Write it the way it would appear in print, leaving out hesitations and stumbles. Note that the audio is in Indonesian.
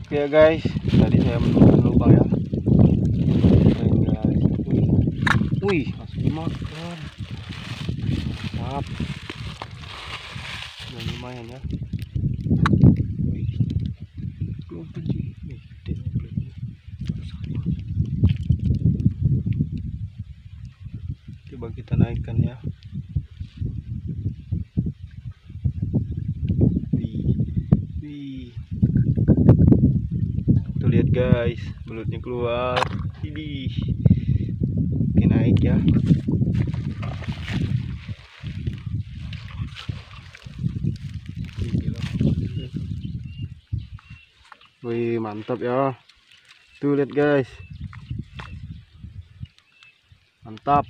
Oke ya guys, tadi saya menemukan lubang ya. Keren guys. Wih, langsung dimakan. Mantap. Udah lumayan ya. Wih, belum sih. Nih, gedenya belutnya. Coba kita naikkan ya. Wih. Tuh lihat guys, belutnya keluar. Ini. Oke, naik ya. Wih, mantap ya. Tuh lihat guys. Mantap.